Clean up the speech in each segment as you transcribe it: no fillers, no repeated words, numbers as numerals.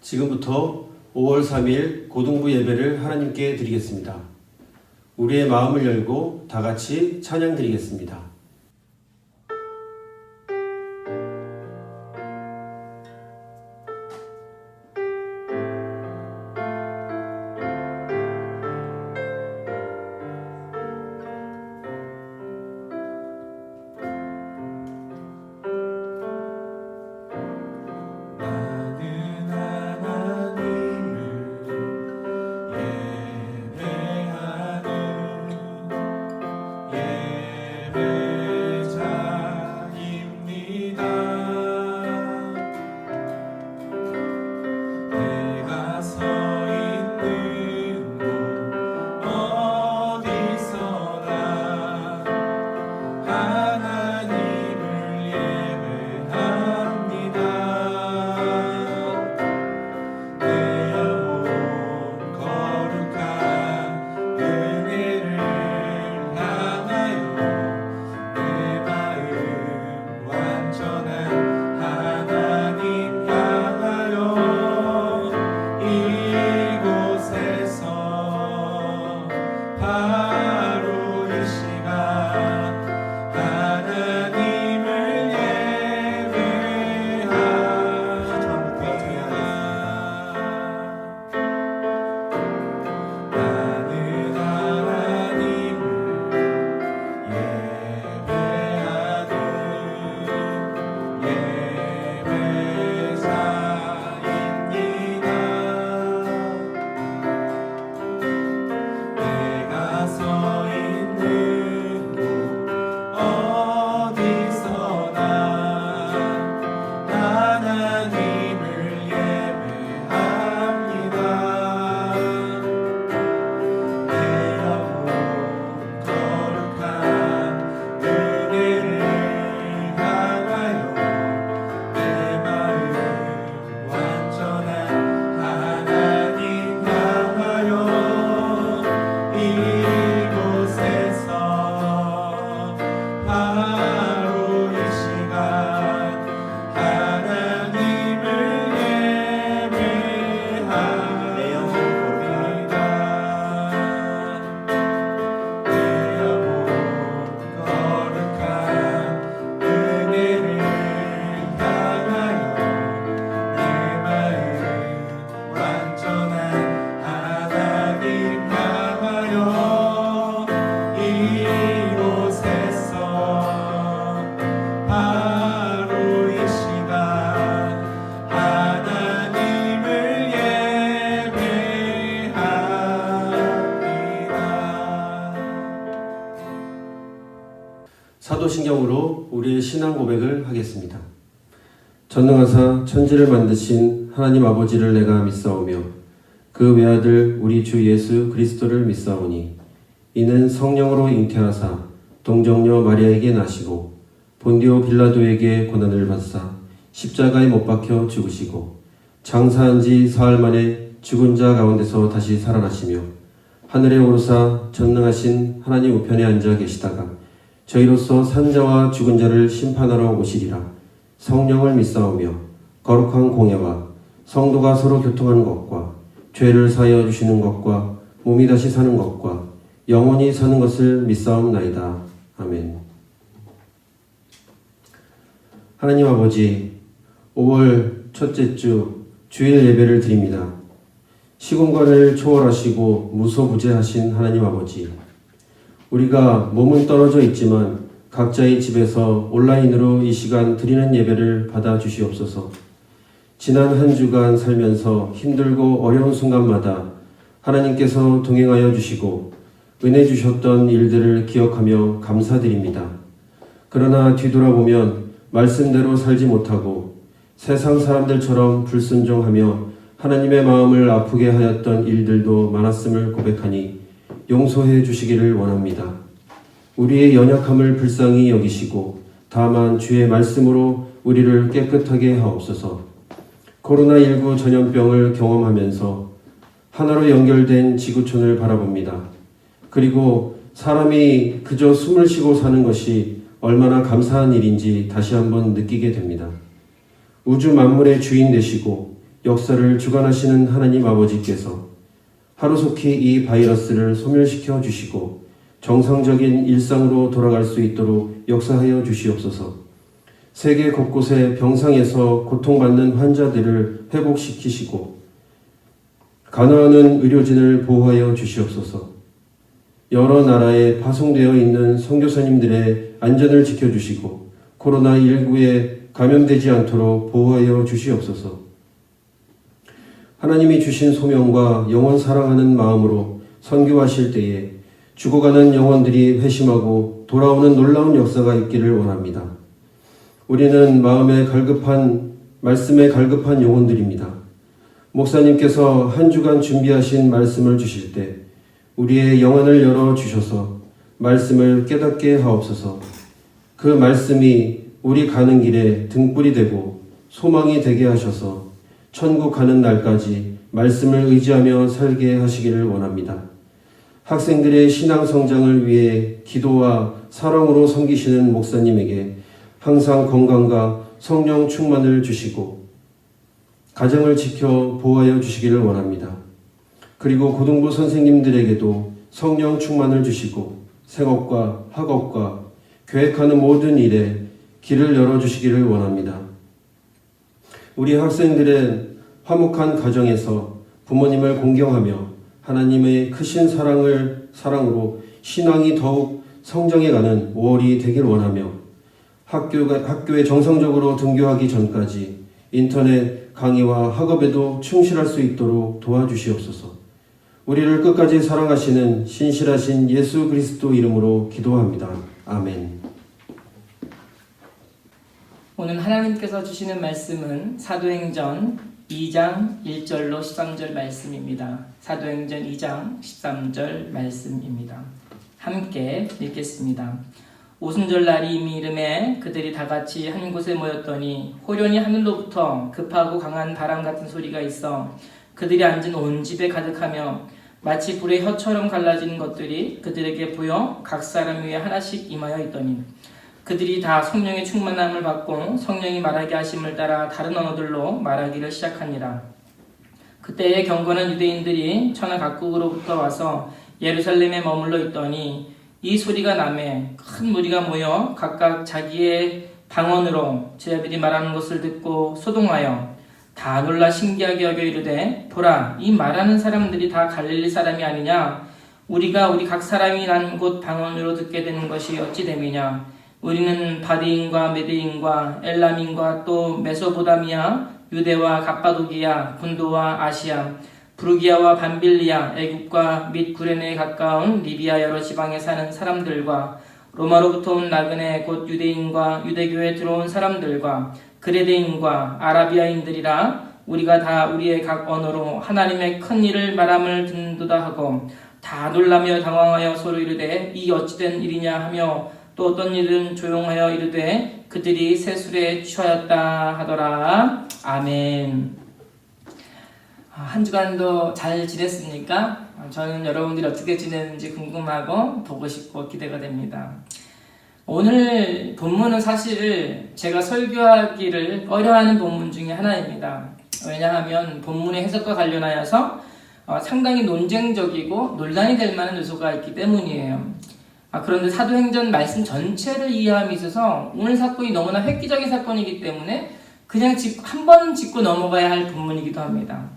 지금부터 5월 3일 고등부 예배를 하나님께 드리겠습니다. 우리의 마음을 열고 다 같이 찬양 드리겠습니다. 사도신경으로 우리의 신앙 고백을 하겠습니다. 전능하사 천지를 만드신 하나님 아버지를 내가 믿사오며 그 외아들 우리 주 예수 그리스도를 믿사오니 이는 성령으로 잉태하사 동정녀 마리아에게 나시고 본디오 빌라도에게 고난을 받사 십자가에 못 박혀 죽으시고 장사한 지 사흘 만에 죽은 자 가운데서 다시 살아나시며 하늘에 오르사 전능하신 하나님 우편에 앉아 계시다가 저희로서 산자와 죽은 자를 심판하러 오시리라. 성령을 믿사오며 거룩한 공예와 성도가 서로 교통하는 것과 죄를 사하여 주시는 것과 몸이 다시 사는 것과 영원히 사는 것을 믿사옵나이다. 아멘. 하나님 아버지, 5월 첫째 주 주일 예배를 드립니다. 시공간을 초월하시고 무소부재하신 하나님 아버지, 우리가 몸은 떨어져 있지만 각자의 집에서 온라인으로 이 시간 드리는 예배를 받아 주시옵소서. 지난 한 주간 살면서 힘들고 어려운 순간마다 하나님께서 동행하여 주시고 은혜 주셨던 일들을 기억하며 감사드립니다. 그러나 뒤돌아보면 말씀대로 살지 못하고 세상 사람들처럼 불순종하며 하나님의 마음을 아프게 하였던 일들도 많았음을 고백하니 용서해 주시기를 원합니다. 우리의 연약함을 불쌍히 여기시고 다만 주의 말씀으로 우리를 깨끗하게 하옵소서. 코로나19 전염병을 경험하면서 하나로 연결된 지구촌을 바라봅니다. 그리고 사람이 그저 숨을 쉬고 사는 것이 얼마나 감사한 일인지 다시 한번 느끼게 됩니다. 우주 만물의 주인 되시고 역사를 주관하시는 하나님 아버지께서 하루속히 이 바이러스를 소멸시켜 주시고 정상적인 일상으로 돌아갈 수 있도록 역사하여 주시옵소서. 세계 곳곳에 병상에서 고통받는 환자들을 회복시키시고 간호하는 의료진을 보호하여 주시옵소서. 여러 나라에 파송되어 있는 선교사님들의 안전을 지켜주시고 코로나19에 감염되지 않도록 보호하여 주시옵소서. 하나님이 주신 소명과 영원 사랑하는 마음으로 선교하실 때에 죽어가는 영혼들이 회심하고 돌아오는 놀라운 역사가 있기를 원합니다. 우리는 말씀에 갈급한 영혼들입니다. 목사님께서 한 주간 준비하신 말씀을 주실 때 우리의 영혼을 열어주셔서 말씀을 깨닫게 하옵소서. 그 말씀이 우리 가는 길에 등불이 되고 소망이 되게 하셔서 천국 가는 날까지 말씀을 의지하며 살게 하시기를 원합니다. 학생들의 신앙 성장을 위해 기도와 사랑으로 섬기시는 목사님에게 항상 건강과 성령 충만을 주시고 가정을 지켜 보호하여 주시기를 원합니다. 그리고 고등부 선생님들에게도 성령 충만을 주시고 생업과 학업과 계획하는 모든 일에 길을 열어주시기를 원합니다. 우리 학생들은 화목한 가정에서 부모님을 공경하며 하나님의 크신 사랑으로 신앙이 더욱 성장해가는 5월이 되길 원하며 학교에 정상적으로 등교하기 전까지 인터넷 강의와 학업에도 충실할 수 있도록 도와주시옵소서. 우리를 끝까지 사랑하시는 신실하신 예수 그리스도 이름으로 기도합니다. 아멘. 오늘 하나님께서 주시는 말씀은 사도행전 2장 1절로 13절 말씀입니다. 사도행전 2장 13절 말씀입니다. 함께 읽겠습니다. 오순절날이 이미 이름에 그들이 다같이 한 곳에 모였더니 호련히 하늘로부터 급하고 강한 바람 같은 소리가 있어 그들이 앉은 온 집에 가득하며 마치 불의 혀처럼 갈라진 것들이 그들에게 보여 각 사람 위에 하나씩 임하여 있더니 그들이 다 성령의 충만함을 받고 성령이 말하게 하심을 따라 다른 언어들로 말하기를 시작하니라. 그때에 경건한 유대인들이 천하 각국으로부터 와서 예루살렘에 머물러 있더니 이 소리가 나매 큰 무리가 모여 각각 자기의 방언으로 제자들이 말하는 것을 듣고 소동하여 다 놀라 신기하게 여겨 이르되 보라 이 말하는 사람들이 다 갈릴리 사람이 아니냐. 우리가 우리 각 사람이 난 곳 방언으로 듣게 되는 것이 어찌 됨이냐. 우리는 바디인과 메데인과 엘람인과 또 메소보다미아, 유대와 갑바도기아, 분도와 아시아, 부르기아와 밤빌리아, 애굽과 및 구레네에 가까운 리비아 여러 지방에 사는 사람들과 로마로부터 온 나그네 곧 유대인과 유대교에 들어온 사람들과 그레데인과 아라비아인들이라 우리가 다 우리의 각 언어로 하나님의 큰 일을 말함을 듣는도다 하고 다 놀라며 당황하여 서로 이르되 이 어찌된 일이냐 하며 또 어떤 일은 조용하여 이르되 그들이 세술에 취하였다 하더라. 아멘. 한 주간도 잘 지냈습니까? 저는 여러분들이 어떻게 지내는지 궁금하고 보고 싶고 기대가 됩니다. 오늘 본문은 사실 제가 설교하기를 꺼려하는 본문 중에 하나입니다. 왜냐하면 본문의 해석과 관련하여서 상당히 논쟁적이고 논란이 될 만한 요소가 있기 때문이에요. 그런데 사도행전 말씀 전체를 이해함에 있어서 오늘 사건이 너무나 획기적인 사건이기 때문에 그냥 한 번 짚고 넘어가야 할 본문이기도 합니다.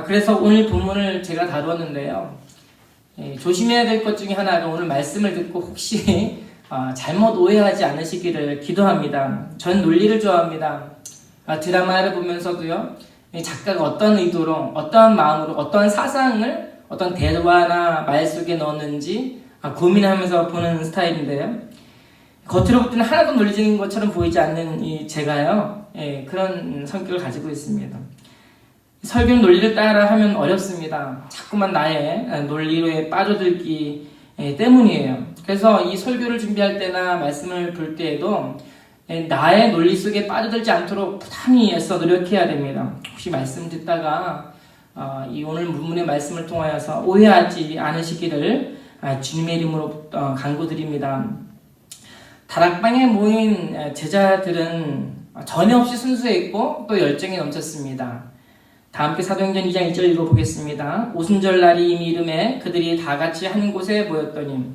그래서 오늘 본문을 제가 다루었는데요. 조심해야 될 것 중에 하나가 오늘 말씀을 듣고 혹시 잘못 오해하지 않으시기를 기도합니다. 전 논리를 좋아합니다. 드라마를 보면서도요. 작가가 어떤 의도로, 어떠한 마음으로, 어떠한 사상을 어떤 대화나 말 속에 넣었는지 고민하면서 보는 스타일인데요. 겉으로 볼 때는 하나도 논리적인 것처럼 보이지 않는 제가요. 그런 성격을 가지고 있습니다. 설교 논리를 따라 하면 어렵습니다. 자꾸만 나의 논리로에 빠져들기 때문이에요. 그래서 이 설교를 준비할 때나 말씀을 볼 때에도 나의 논리 속에 빠져들지 않도록 부단히 애써 노력해야 됩니다. 혹시 말씀 듣다가 이 오늘 본문의 말씀을 통하여서 오해하지 않으시기를 주님의 이름으로 간구드립니다. 다락방에 모인 제자들은 전혀 없이 순수했고 또 열정이 넘쳤습니다. 다 함께 사도행전 2장 2절 읽어보겠습니다. 오순절 날이 이미 이름에 그들이 다 같이 한 곳에 모였더니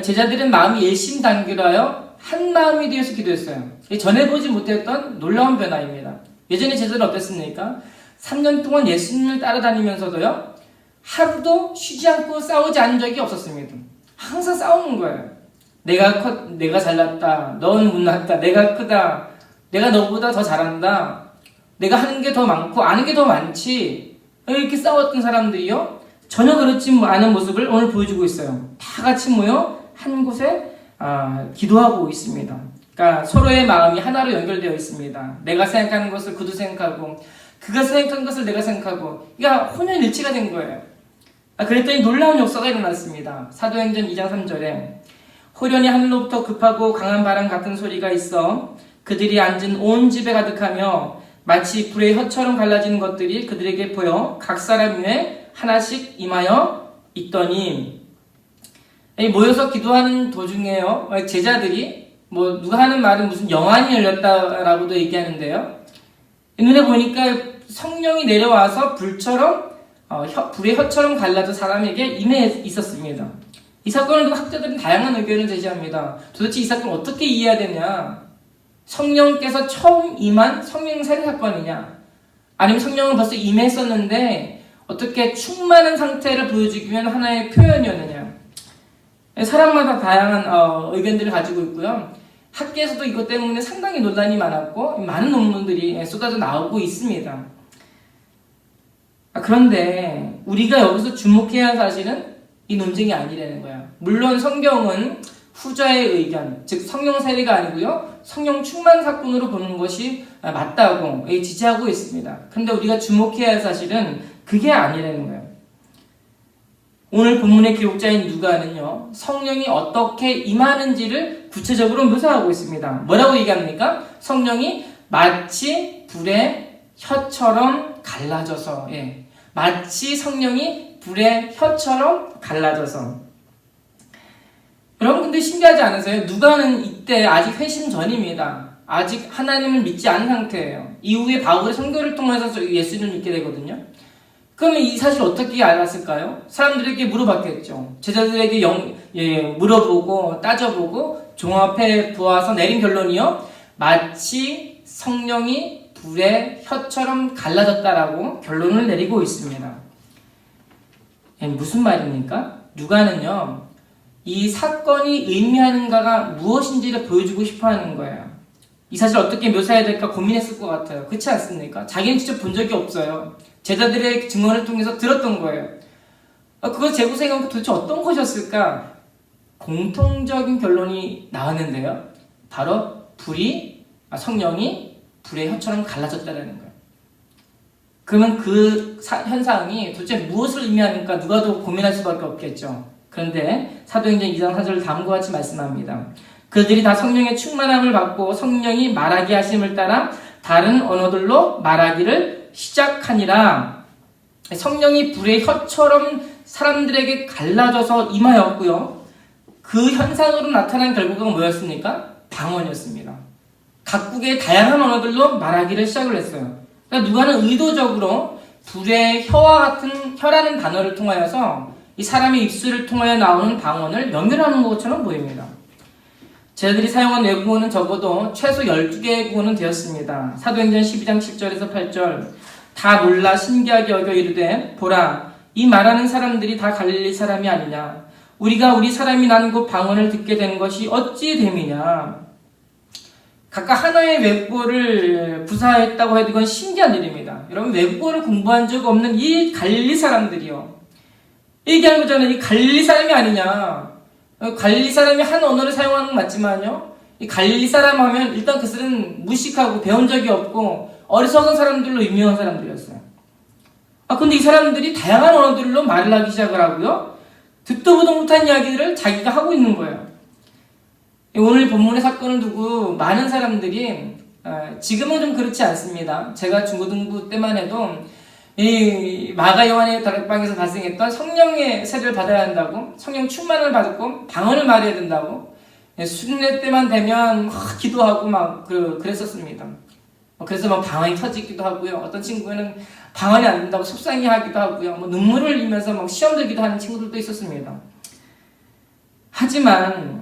제자들은 마음이 일심단결하여 한 마음이 되어서 기도했어요. 전해보지 못했던 놀라운 변화입니다. 예전에 제자들은 어땠습니까? 3년 동안 예수님을 따라다니면서도요, 하루도 쉬지 않고 싸우지 않은 적이 없었습니다. 항상 싸우는 거예요. 내가 잘났다, 넌 못났다, 내가 크다, 내가 너보다 더 잘한다, 내가 하는 게 더 많고 아는 게 더 많지, 이렇게 싸웠던 사람들이요, 전혀 그렇지 않은 모습을 오늘 보여주고 있어요. 다 같이 모여 한 곳에 기도하고 있습니다. 그러니까 서로의 마음이 하나로 연결되어 있습니다. 내가 생각하는 것을 그도 생각하고, 그가 생각한 것을 내가 생각하고, 그러니까 혼연일치가 된 거예요. 그랬더니 놀라운 역사가 일어났습니다. 사도행전 2장 3절에 호련히 하늘로부터 급하고 강한 바람 같은 소리가 있어 그들이 앉은 온 집에 가득하며 마치 불의 혀처럼 갈라지는 것들이 그들에게 보여 각 사람 위에 하나씩 임하여 있더니, 모여서 기도하는 도중에요, 제자들이 누가 하는 말은 무슨 영안이 열렸다라고도 얘기하는데요, 눈에 보니까 성령이 내려와서 불처럼 불의 혀처럼 갈라져 사람에게 임해 있었습니다. 이 사건을 두고 학자들은 다양한 의견을 제시합니다. 도대체 이 사건을 어떻게 이해해야 되냐? 성령께서 처음 임한 성령 세례 사건이냐? 아니면 성령은 벌써 임했었는데 어떻게 충만한 상태를 보여주기 위한 하나의 표현이었느냐? 사람마다 다양한 의견들을 가지고 있고요. 학계에서도 이것 때문에 상당히 논란이 많았고 많은 논문들이 쏟아져 나오고 있습니다. 그런데 우리가 여기서 주목해야 할 사실은 이 논쟁이 아니라는 거야. 물론 성경은 후자의 의견, 즉 성령 세례가 아니고요, 성령 충만 사건으로 보는 것이 맞다고 지지하고 있습니다. 그런데 우리가 주목해야 할 사실은 그게 아니라는 거예요. 오늘 본문의 기록자인 누가는요, 성령이 어떻게 임하는지를 구체적으로 묘사하고 있습니다. 뭐라고 얘기합니까? 성령이 마치 불의 혀처럼 갈라져서, 마치 성령이 불의 혀처럼 갈라져서. 여러분, 근데 신기하지 않으세요? 누가는 이때 아직 회심 전입니다. 아직 하나님을 믿지 않은 상태예요. 이후에 바울의 선교를 통해서 예수님을 믿게 되거든요. 그러면 이 사실 어떻게 알았을까요? 사람들에게 물어봤겠죠. 제자들에게 물어보고 따져보고 종합해 보아서 내린 결론이요, 마치 성령이 불의 혀처럼 갈라졌다라고 결론을 내리고 있습니다. 무슨 말입니까? 누가는요, 이 사건이 의미하는가가 무엇인지를 보여주고 싶어 하는 거예요. 이 사실 어떻게 묘사해야 될까 고민했을 것 같아요. 그렇지 않습니까? 자기는 직접 본 적이 없어요. 제자들의 증언을 통해서 들었던 거예요. 그거 재구성해보면 도대체 어떤 것이었을까? 공통적인 결론이 나왔는데요, 바로 성령이 불의 혀처럼 갈라졌다는 거예요. 그러면 그 현상이 도대체 무엇을 의미하는가 누가도 고민할 수밖에 없겠죠. 그런데 사도행전 2장 4절 다음과 같이 말씀합니다. 그들이 다 성령의 충만함을 받고 성령이 말하게 하심을 따라 다른 언어들로 말하기를 시작하니라. 성령이 불의 혀처럼 사람들에게 갈라져서 임하였고요, 그 현상으로 나타난 결과가 뭐였습니까? 방언이었습니다. 각국의 다양한 언어들로 말하기를 시작을 했어요. 그러니까 누가는 의도적으로 불의 혀와 같은 혀라는 단어를 통하여서 이 사람의 입술을 통하여 나오는 방언을 연결하는 것처럼 보입니다. 제자들이 사용한 외국어는 적어도 최소 12개의 국어는 되었습니다. 사도행전 12장 7절에서 8절, 다 놀라 신기하게 여겨 이르되 보라, 이 말하는 사람들이 다 갈릴리 사람이 아니냐? 우리가 우리 사람이 난 곳 방언을 듣게 된 것이 어찌 됨이냐? 각각 하나의 외국어를 구사했다고 해도 이건 신기한 일입니다. 여러분, 외국어를 공부한 적 없는 이 갈릴리 사람들이요, 얘기하는 거잖아요. 이 갈릴리 사람이 아니냐? 갈릴리 사람이 한 언어를 사용하는 건 맞지만요, 이 갈릴리 사람 하면 일단 그들은 무식하고 배운 적이 없고 어리석은 사람들로 유명한 사람들이었어요. 근데 이 사람들이 다양한 언어들로 말을 하기 시작을 하고요, 듣도 보도 못한 이야기들을 자기가 하고 있는 거예요. 오늘 본문의 사건을 두고 많은 사람들이, 지금은 좀 그렇지 않습니다. 제가 중고등부 때만 해도 이 마가 요한의 다락방에서 발생했던 성령의 세례를 받아야 한다고, 성령 충만을 받고 방언을 말해야 된다고, 수련회 때만 되면 기도하고 그랬었습니다. 그래서 방언이 터지기도 하고요. 어떤 친구는 방언이 안 된다고 속상해하기도 하고요. 뭐 눈물을 흘리면서 막 시험 들기도 하는 친구들도 있었습니다. 하지만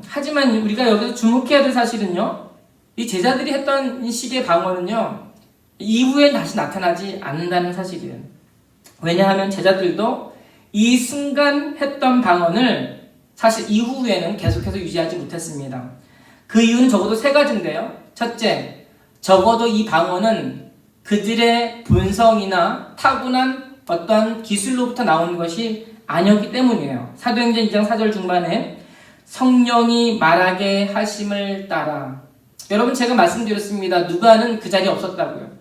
우리가 여기서 주목해야 될 사실은요. 이 제자들이 했던 이 식의 방언은요. 이후에 다시 나타나지 않는다는 사실이에요. 왜냐하면 제자들도 이 순간 했던 방언을 사실 이후에는 계속해서 유지하지 못했습니다. 그 이유는 적어도 세 가지인데요. 첫째, 적어도 이 방언은 그들의 본성이나 타고난 어떤 기술로부터 나오는 것이 아니었기 때문이에요. 사도행전 2장 4절 중반에 성령이 말하게 하심을 따라. 여러분 제가 말씀드렸습니다. 누가는 그 자리에 없었다고요.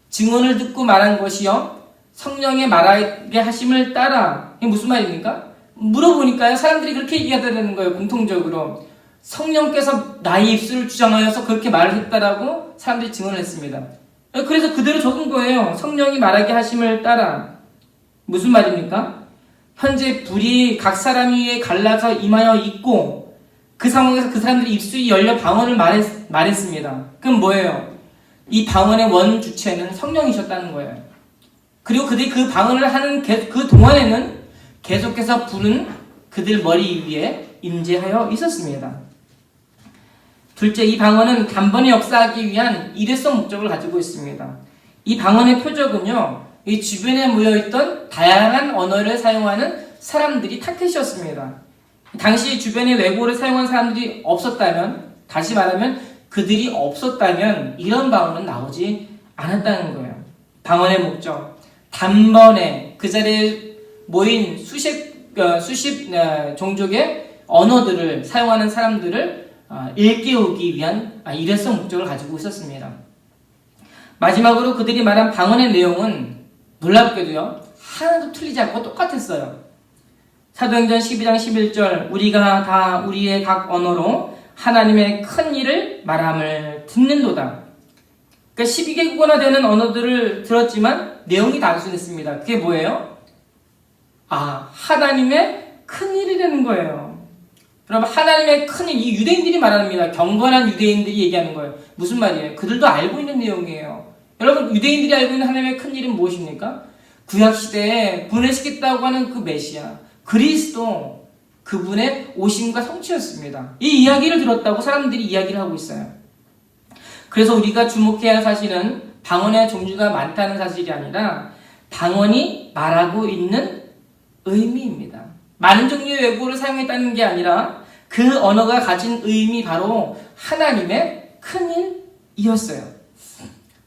증언을 듣고 말한 것이요. 성령의 말하게 하심을 따라. 이게 무슨 말입니까? 물어보니까요. 사람들이 그렇게 얘기하다는 거예요. 공통적으로. 성령께서 나의 입술을 주장하여서 그렇게 말을 했다라고 사람들이 증언을 했습니다. 그래서 그대로 적은 거예요. 성령이 말하게 하심을 따라. 무슨 말입니까? 현재 불이 각 사람 위에 갈라서 임하여 있고 그 상황에서 그 사람들이 입술이 열려 방언을 말했습니다. 그럼 뭐예요? 이 방언의 원 주체는 성령이셨다는 거예요. 그리고 그들이 그 방언을 하는 그 동안에는 계속해서 불은 그들 머리 위에 임재하여 있었습니다. 둘째, 이 방언은 단번에 역사하기 위한 일회성 목적을 가지고 있습니다. 이 방언의 표적은요, 이 주변에 모여있던 다양한 언어를 사용하는 사람들이 타켓이었습니다. 당시 주변에 외국어를 사용하는 사람들이 없었다면, 다시 말하면 그들이 없었다면 이런 방언은 나오지 않았다는 거예요. 방언의 목적, 단번에 그 자리에 모인 수십 종족의 언어들을 사용하는 사람들을 일깨우기 위한 일회성 목적을 가지고 있었습니다. 마지막으로 그들이 말한 방언의 내용은 놀랍게도요, 하나도 틀리지 않고 똑같았어요. 사도행전 12장 11절, 우리가 다 우리의 각 언어로 하나님의 큰 일을 말함을 듣는도다. 그러니까 12개국어나 되는 언어들을 들었지만 내용이 단순했습니다. 그게 뭐예요? 하나님의 큰 일이라는 거예요. 여러분, 하나님의 큰 일, 이 유대인들이 말합니다. 경건한 유대인들이 얘기하는 거예요. 무슨 말이에요? 그들도 알고 있는 내용이에요. 여러분, 유대인들이 알고 있는 하나님의 큰 일은 무엇입니까? 구약시대에 분해시켰다고 하는 그 메시아, 그리스도, 그분의 오심과 성취였습니다. 이 이야기를 들었다고 사람들이 이야기를 하고 있어요. 그래서 우리가 주목해야 할 사실은 방언의 종류가 많다는 사실이 아니라 방언이 말하고 있는 의미입니다. 많은 종류의 외국어를 사용했다는 게 아니라 그 언어가 가진 의미, 바로 하나님의 큰 일이었어요.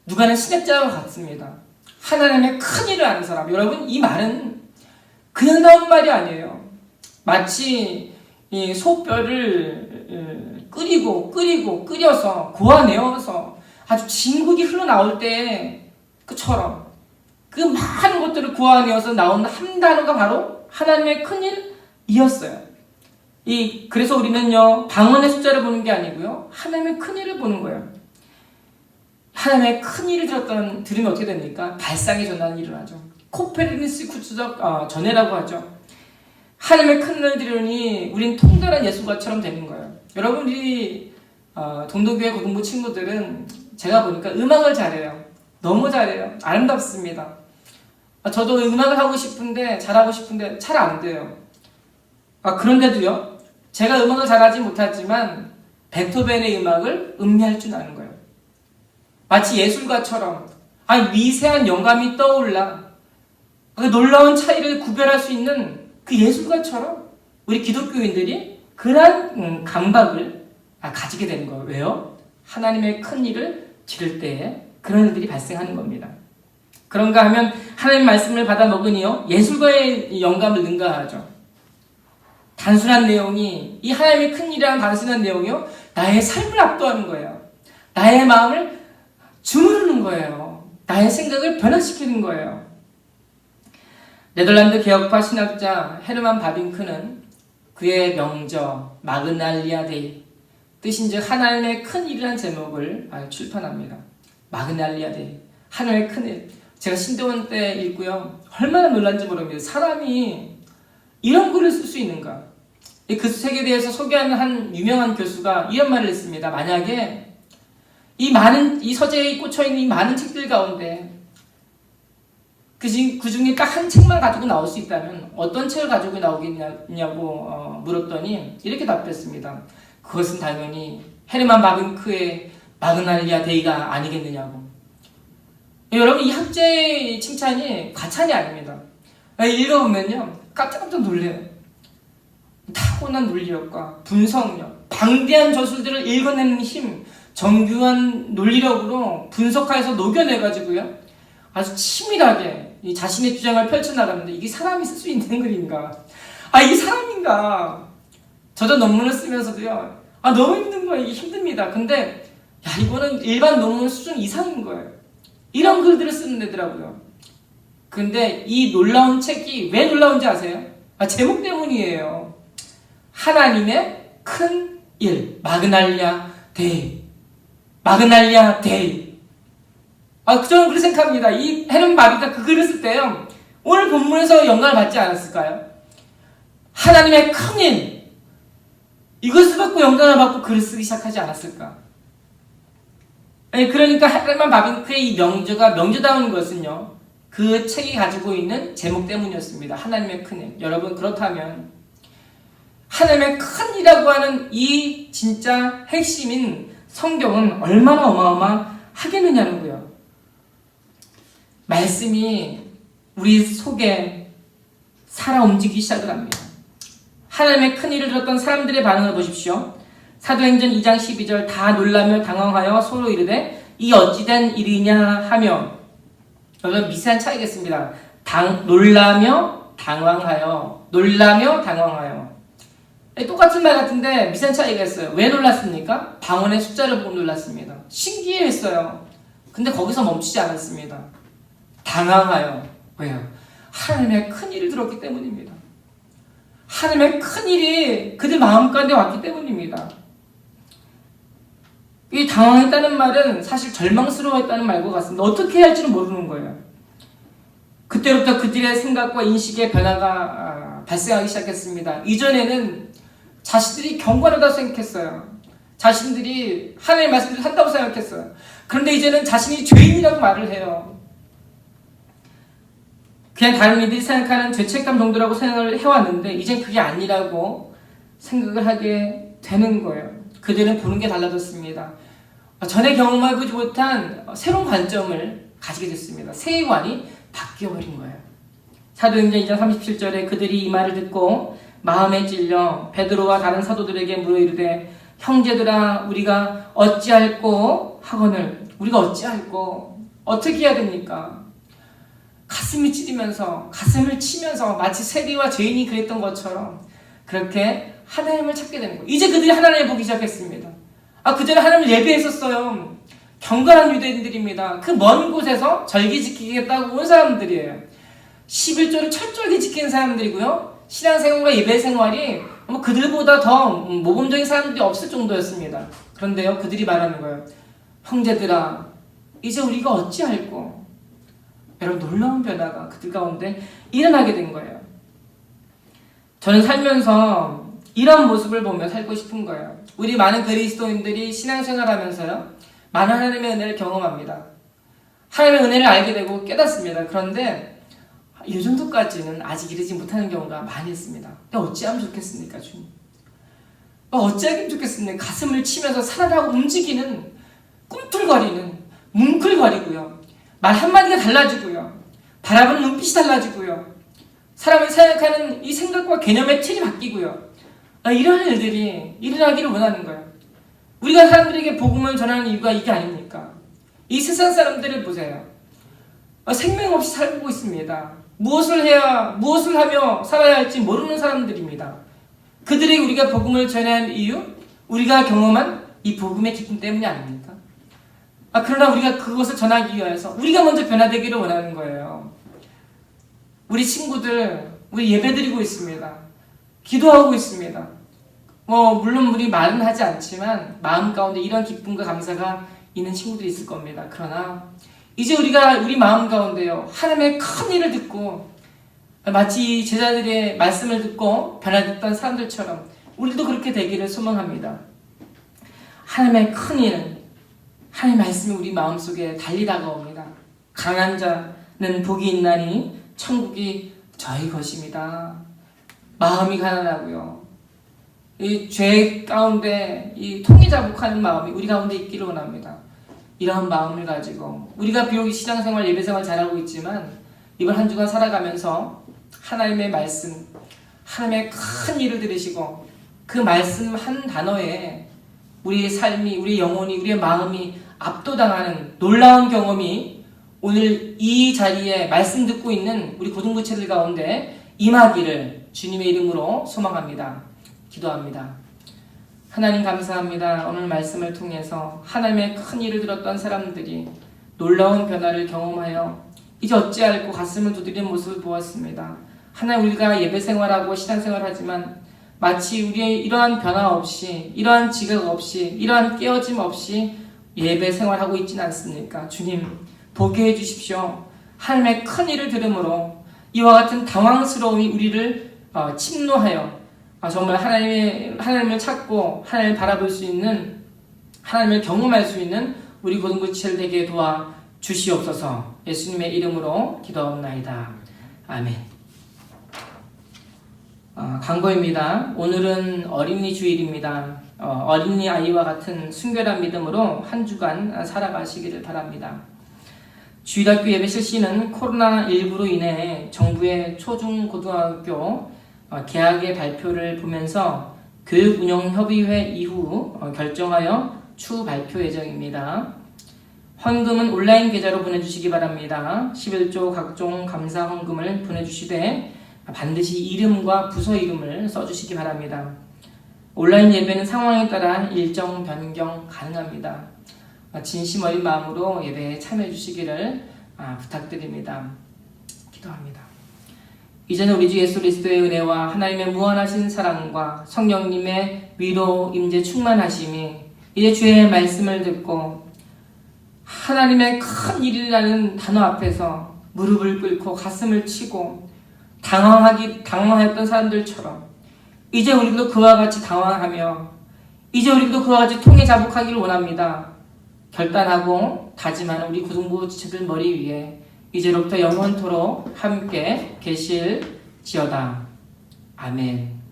누가는 신약자와 같습니다. 하나님의 큰 일을 아는 사람. 여러분, 이 말은 그냥 나온 말이 아니에요. 마치 이 소뼈를 끓여서 고아내어서 아주 진국이 흘러나올 때 그처럼 그 많은 것들을 고아내어서 나온 한 단어가 바로 하나님의 큰 일이었어요. 그래서 우리는요, 방언의 숫자를 보는 게 아니고요, 하나님의 큰 일을 보는 거예요. 하나님의 큰 일을 들으면 어떻게 됩니까? 발상이 전하는 일을 하죠. 코페르니쿠스적 전해라고 하죠. 하나님의 큰 일을 들으니 우린 통달한 예술가처럼 되는 거예요. 여러분, 우리 동도교회 고등부 친구들은 제가 보니까 음악을 잘해요. 너무 잘해요. 아름답습니다. 저도 음악을 하고 싶은데, 잘하고 싶은데 잘 안 돼요. 그런데도요, 제가 음악을 잘하지 못하지만 베토벤의 음악을 음미할 줄 아는 거예요. 마치 예술가처럼 미세한 영감이 떠올라 그 놀라운 차이를 구별할 수 있는 그 예술가처럼 우리 기독교인들이 그러한 감각을 가지게 되는 거예요. 왜요? 하나님의 큰 일을 들을 때에 그런 일들이 발생하는 겁니다. 그런가 하면 하나님 말씀을 받아 먹으니요, 예술가의 영감을 능가하죠. 단순한 내용이, 이 하나님의 큰 일이라는 단순한 내용이요, 나의 삶을 압도하는 거예요. 나의 마음을 주무르는 거예요. 나의 생각을 변화시키는 거예요. 네덜란드 개혁파 신학자 헤르만 바빙크는 그의 명저 마그날리아 데이, 뜻인즉 하나님의 큰 일이라는 제목을 출판합니다. 마그날리아 데이, 하나님의 큰 일. 제가 신대원 때 읽고요, 얼마나 놀란지 모릅니다. 사람이 이런 글을 쓸 수 있는가? 그 책에 대해서 소개하는 한 유명한 교수가 이런 말을 했습니다. 만약에 이 서재에 꽂혀있는 이 많은 책들 가운데 그 중에 딱 한 책만 가지고 나올 수 있다면 어떤 책을 가지고 나오겠냐고 물었더니 이렇게 답했습니다. 그것은 당연히 헤르만 바빙크의 마그날리아 데이가 아니겠느냐고. 여러분, 이 학자의 칭찬이 과찬이 아닙니다. 읽어보면요 깜짝깜짝 놀래요. 타고난 논리력과 분석력, 방대한 저술들을 읽어내는 힘, 정교한 논리력으로 분석하여서 녹여내가지고요 아주 치밀하게 이 자신의 주장을 펼쳐나가는데, 이게 사람이 쓸 수 있는 글인가? 이게 사람인가? 저도 논문을 쓰면서도요 너무 힘든 거예요. 이게 힘듭니다. 근데 이거는 일반 논문 수준 이상인 거예요. 이런 글들을 쓰는 애더라고요. 근데 이 놀라운 책이 왜 놀라운지 아세요? 제목 때문이에요. 하나님의 큰 일, 마그날리아 데이. 마그날리아 데이. 저는 그렇게 생각합니다. 이 헤르만 바빙크가 그 글을 쓸 때요 오늘 본문에서 영감을 받지 않았을까요? 하나님의 큰 일, 이것을 받고 영감을 받고 글을 쓰기 시작하지 않았을까? 그러니까 헤르만 바빙크의 이 명저다운 것은요 그 책이 가지고 있는 제목 때문이었습니다. 하나님의 큰 일. 여러분, 그렇다면 하나님의 큰 일이라고 하는 이 진짜 핵심인 성경은 얼마나 어마어마하겠느냐는 거예요. 말씀이 우리 속에 살아 움직이기 시작을 합니다. 하나님의 큰 일을 들었던 사람들의 반응을 보십시오. 사도행전 2장 12절 다 놀라며 당황하여 서로 이르되 이 어찌된 일이냐 하며, 여러분 미세한 차이겠습니다. 놀라며 당황하여, 놀라며 당황하여. 똑같은 말 같은데 미세한 차이가 있어요. 왜 놀랐습니까? 방언의 숫자를 보고 놀랐습니다. 신기해했어요. 근데 거기서 멈추지 않았습니다. 당황하여. 왜요? 하나님의 큰 일을 들었기 때문입니다. 하나님의 큰 일이 그들 마음 가운데 왔기 때문입니다. 이 당황했다는 말은 사실 절망스러워했다는 말과 같습니다. 어떻게 해야 할지는 모르는 거예요. 그때부터 그들의 생각과 인식의 변화가 발생하기 시작했습니다. 이전에는 자신들이 경건하다고 생각했어요. 자신들이 하나님의 말씀을 한다고 생각했어요. 그런데 이제는 자신이 죄인이라고 말을 해요. 그냥 다른 이들이 생각하는 죄책감 정도라고 생각을 해왔는데 이젠 그게 아니라고 생각을 하게 되는 거예요. 그들은 보는 게 달라졌습니다. 전에 경험하지 못한 새로운 관점을 가지게 됐습니다. 세계관이 바뀌어버린 거예요. 사도행전 2장 37절에 그들이 이 말을 듣고 마음에 찔려 베드로와 다른 사도들에게 물어 이르되 형제들아 우리가 어찌할꼬 하거늘, 우리가 어찌할꼬, 어떻게 해야 됩니까? 가슴이 찌르면서, 가슴을 치면서 마치 세리와 죄인이 그랬던 것처럼 그렇게 하나님을 찾게 되는 거예요. 이제 그들이 하나님을 보기 시작했습니다. 그전에 하나님을 예배했었어요. 경건한 유대인들입니다. 그 먼 곳에서 절기 지키겠다고 온 사람들이에요. 11조를 철저하게 지키는 사람들이고요. 신앙생활과 예배생활이 그들보다 더 모범적인 사람들이 없을 정도였습니다. 그런데요, 그들이 말하는 거예요. 형제들아, 이제 우리가 어찌할꼬? 여러분, 놀라운 변화가 그들 가운데 일어나게 된 거예요. 저는 살면서 이런 모습을 보며 살고 싶은 거예요. 우리 많은 그리스도인들이 신앙생활하면서요, 많은 하나님의 은혜를 경험합니다. 하나님의 은혜를 알게 되고 깨닫습니다. 그런데 이 정도까지는 아직 이르지 못하는 경우가 많이 있습니다. 어찌하면 좋겠습니까, 주님? 어찌하면 좋겠습니까? 가슴을 치면서 살아가고 움직이는, 꿈틀거리는, 뭉클거리고요. 말 한마디가 달라지고요. 바라보는 눈빛이 달라지고요. 사람이 생각하는 이 생각과 개념의 틀이 바뀌고요. 이런 일들이 일어나기를 원하는 거예요. 우리가 사람들에게 복음을 전하는 이유가 이게 아닙니까? 이 세상 사람들을 보세요. 생명 없이 살고 있습니다. 무엇을 하며 살아야 할지 모르는 사람들입니다. 그들에게 우리가 복음을 전해야 하는 이유? 우리가 경험한 이 복음의 기쁨 때문이 아닙니까? 그러나 우리가 그것을 전하기 위해서 우리가 먼저 변화되기를 원하는 거예요. 우리 친구들, 우리 예배드리고 있습니다. 기도하고 있습니다. 물론 우리 말은 하지 않지만 마음 가운데 이런 기쁨과 감사가 있는 친구들이 있을 겁니다. 그러나 이제 우리가 우리 마음 가운데요, 하나님의 큰 일을 듣고 마치 제자들의 말씀을 듣고 변화됐던 사람들처럼 우리도 그렇게 되기를 소망합니다. 하나님의 큰 일, 하나님의 말씀이 우리 마음속에 달리 다가옵니다. 강한 자, 복이 있나니 천국이 저희 것입니다. 마음이 가난하고요. 이 죄 가운데 이 통기자복하는 마음이 우리 가운데 있기를 원합니다. 이러한 마음을 가지고 우리가 비록 신앙생활, 예배생활 잘하고 있지만 이번 한 주간 살아가면서 하나님의 말씀, 하나님의 큰 일을 들으시고 그 말씀 한 단어에 우리의 삶이, 우리의 영혼이, 우리의 마음이 압도당하는 놀라운 경험이 오늘 이 자리에 말씀 듣고 있는 우리 고등부채들 가운데 임하기를 주님의 이름으로 소망합니다. 기도합니다. 하나님 감사합니다. 오늘 말씀을 통해서 하나님의 큰 일을 들었던 사람들이 놀라운 변화를 경험하여 이제 어찌할꼬 가슴을 두드리는 모습을 보았습니다. 하나님, 우리가 예배생활하고 신앙생활하지만 마치 우리의 이러한 변화 없이, 이러한 지각 없이, 이러한 깨어짐 없이 예배생활하고 있지는 않습니까? 주님, 보게 해주십시오. 하나님의 큰 일을 들음으로 이와 같은 당황스러움이 우리를 침노하여 정말 하나님을 찾고 하나님을 바라볼 수 있는, 하나님을 경험할 수 있는 우리 고등부치를 되게 도와 주시옵소서. 예수님의 이름으로 기도하옵나이다. 아멘. 광고입니다. 오늘은 어린이 주일입니다. 어린이 아이와 같은 순결한 믿음으로 한 주간 살아가시기를 바랍니다. 주일학교 예배 실시는 코로나19로 인해 정부의 초중고등학교 개학의 발표를 보면서 교육운영협의회 이후 결정하여 추후 발표 예정입니다. 헌금은 온라인 계좌로 보내주시기 바랍니다. 11조 각종 감사 헌금을 보내주시되 반드시 이름과 부서 이름을 써주시기 바랍니다. 온라인 예배는 상황에 따라 일정 변경 가능합니다. 진심 어린 마음으로 예배에 참여해 주시기를 부탁드립니다. 기도합니다. 이제는 우리 주 예수 그리스도의 은혜와 하나님의 무한하신 사랑과 성령님의 위로 임재 충만하심이 이제 주의 말씀을 듣고 하나님의 큰 일이라는 단어 앞에서 무릎을 꿇고 가슴을 치고 당황하였던 사람들처럼 이제 우리도 그와 같이 당황하며 이제 우리도 그와 같이 통해 자복하기를 원합니다. 결단하고 다짐하는 우리 고등부 지체들 머리 위에 이제로부터 영원토록 함께 계실지어다. 아멘.